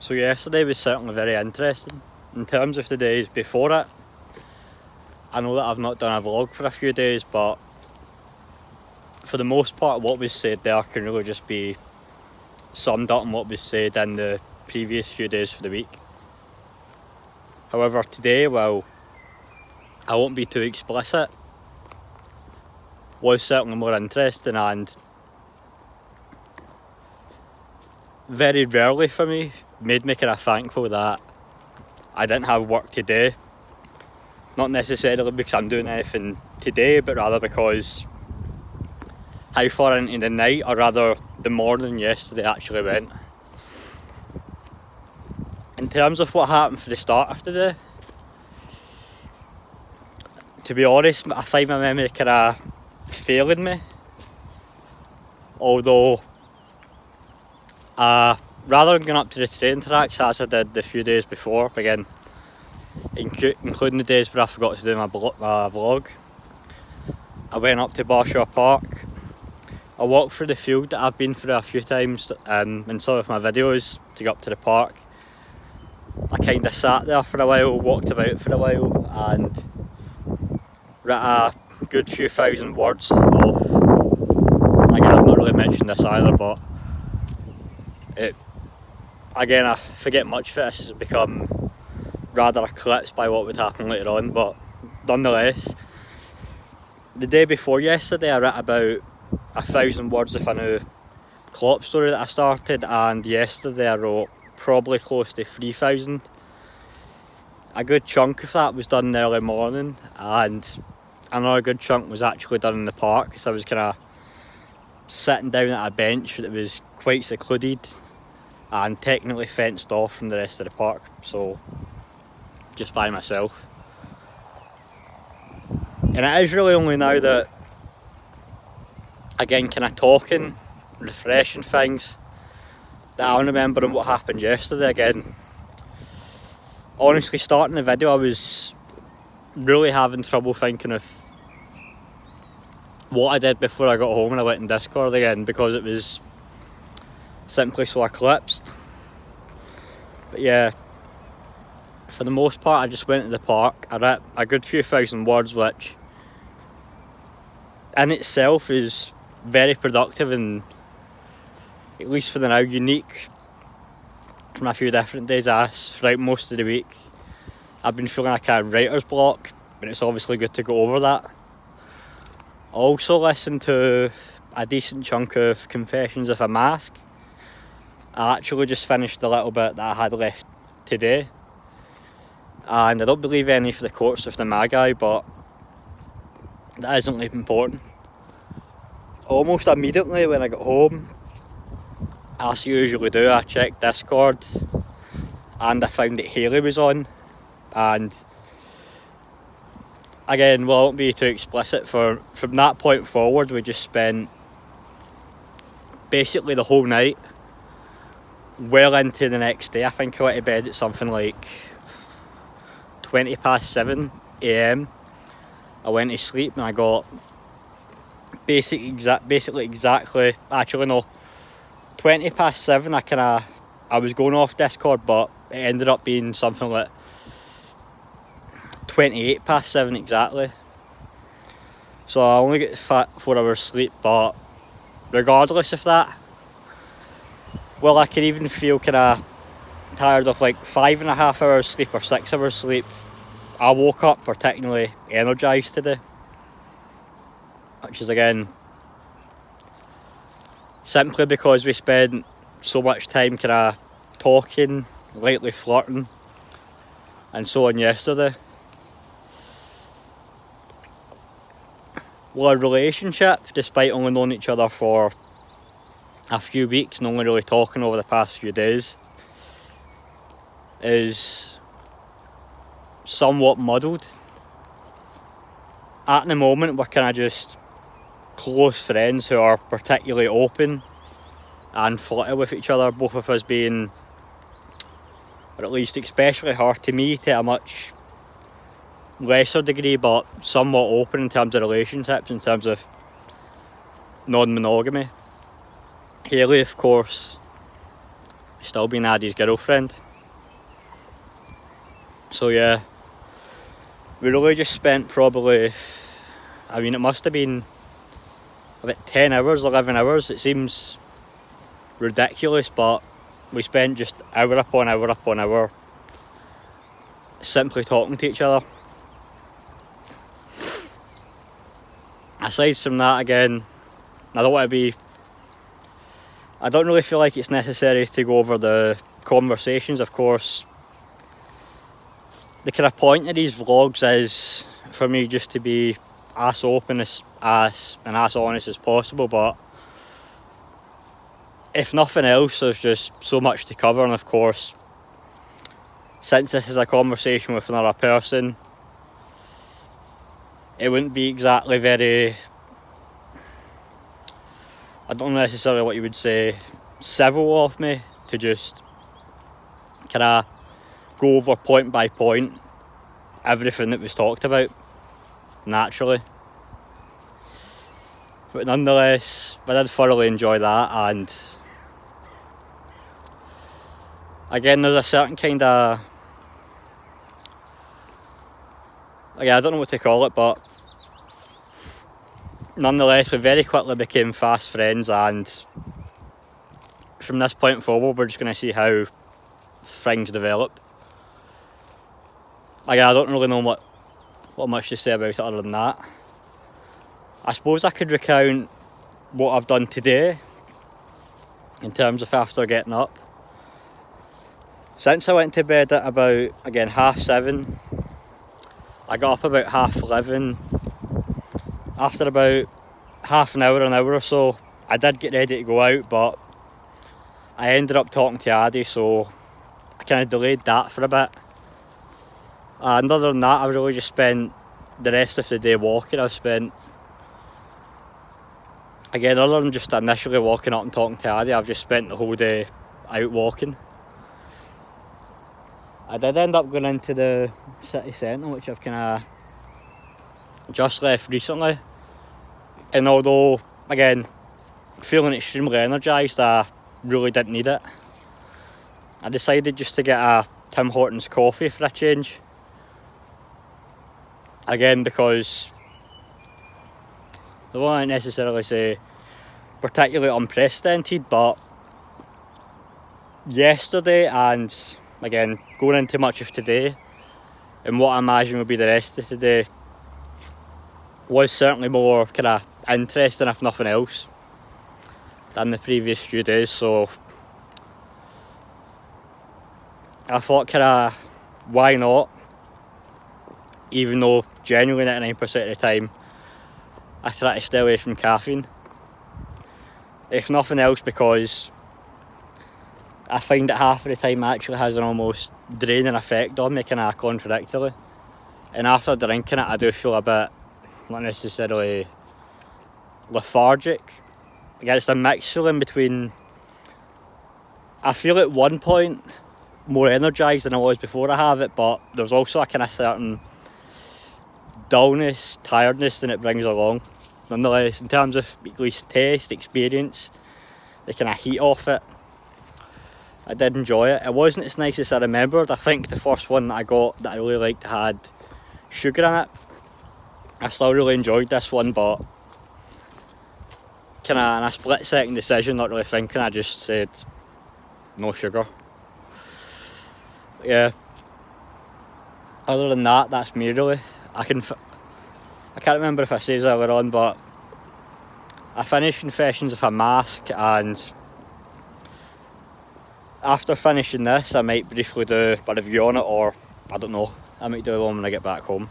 So yesterday was certainly very interesting. In terms of the days before it, I know that I've not done a vlog for a few days, but for the most part what was said there can really just be summed up in what was said in the previous few days for the week. However, today, well, I won't be too explicit, was certainly more interesting, and very rarely for me made me kind of thankful that I didn't have work today. Not necessarily because I'm doing anything today, but rather because how far into the night, or rather the morning yesterday, actually went. In terms of what happened for the start of the day, to be honest, I find my memory kind of failing me. Although, rather than going up to the train tracks as I did the few days before, again, including the days where I forgot to do my vlog, I went up to Barshaw Park. I walked through the field that I've been through a few times in some of my videos to go up to the park. I kind of sat there for a while, walked about for a while, and wrote a good few thousand words of, again, I've not really mentioned this either, but again, I forget much of this has become rather eclipsed by what would happen later on, but nonetheless, the day before yesterday I wrote about 1,000 words of a new Klopp story that I started, and yesterday I wrote probably close to 3,000. A good chunk of that was done in the early morning, and another good chunk was actually done in the park, so I was kind of sitting down at a bench that was quite secluded and technically fenced off from the rest of the park, so just by myself. And it is really only now that, again, kind of talking, refreshing things, that I'm remembering what happened yesterday again. Honestly, starting the video I was really having trouble thinking of what I did before I got home and I went in Discord again, because it was simply so eclipsed. But yeah, for the most part I just went to the park. I wrote a good few thousand words, which in itself is very productive and, at least for the now, unique from a few different days throughout most of the week. I've been feeling like a writer's block, but it's obviously good to go over that. I also listened to a decent chunk of Confessions of a Mask. I actually just finished the little bit that I had left today, and I don't believe any for the Courts of the Magi, but that isn't really important. Almost immediately when I got home, as you usually do, I checked Discord and I found that Haley was on, and again, well, I won't be too explicit, from that point forward we just spent basically the whole night well into the next day. I think I went to bed at something like 20 past 7 AM. I went to sleep and I got basically exactly, actually no, 20 past 7 I was going off Discord, but it ended up being something like 28 past 7 exactly. So I only get 4 hours sleep, but regardless of that, well, I can even feel kind of tired of like 5.5 hours sleep or 6 hours sleep. I woke up particularly energised today, which is again simply because we spent so much time kind of talking, lightly flirting and so on yesterday. Well, our relationship, despite only knowing each other for a few weeks and only really talking over the past few days, is somewhat muddled. At the moment we're kind of just close friends who are particularly open and flirty with each other, both of us being, or at least especially her to me, to a much lesser degree, but somewhat open in terms of relationships, in terms of non-monogamy. Haley, of course, still being Addie's girlfriend. So yeah, we really just spent probably, I mean, it must have been about 10 hours, 11 hours. It seems ridiculous, but we spent just hour upon hour upon hour simply talking to each other. Aside from that, again, I don't really feel like it's necessary to go over the conversations. Of course, the kind of point of these vlogs is for me just to be as open and as honest as possible, but if nothing else, there's just so much to cover. And of course, since this is a conversation with another person, it wouldn't be exactly very, I don't know necessarily what you would say, civil of me to just kind of go over point by point everything that was talked about naturally. But nonetheless, I did thoroughly enjoy that, and again, there's a certain kind of, I don't know what to call it, but nonetheless, we very quickly became fast friends, and from this point forward, we're just going to see how things develop. I don't really know what much to say about it other than that. I suppose I could recount what I've done today in terms of after getting up. Since I went to bed at about, again, 7:30, I got up about 11:30. After about half an hour or so, I did get ready to go out, but I ended up talking to Addie, so I kind of delayed that for a bit. And other than that, I really just spent the rest of the day walking. I've spent, again, other than just initially walking up and talking to Addie, I've just spent the whole day out walking. I did end up going into the city centre, which I've kind of just left recently. And although, again, feeling extremely energised, I really didn't need it. I decided just to get a Tim Hortons coffee for a change. Again, because I won't necessarily say particularly unprecedented, but yesterday and, again, going into much of today and what I imagine will be the rest of today was certainly more kind of interesting, if nothing else, than the previous few days. So I thought, kind of, why not? Even though genuinely 99% of the time I try to stay away from caffeine. If nothing else, because I find that half of the time it actually has an almost draining effect on me, kind of contradictorily. And after drinking it, I do feel a bit, not necessarily lethargic. Again, it's a mix feeling between, I feel at one point more energised than I was before I have it, but there's also a kind of certain dullness, tiredness that it brings along. Nonetheless, in terms of at least taste, experience, the kind of heat off it, I did enjoy it. It wasn't as nice as I remembered. I think the first one that I got that I really liked had sugar in it. I still really enjoyed this one, but kind of in a split second decision, not really thinking, I just said no sugar. Yeah. Other than that, that's me really. I can't remember if I said earlier on, but I finished Confessions of a Mask, and after finishing this I might briefly do a review on it, or I don't know, I might do one when I get back home.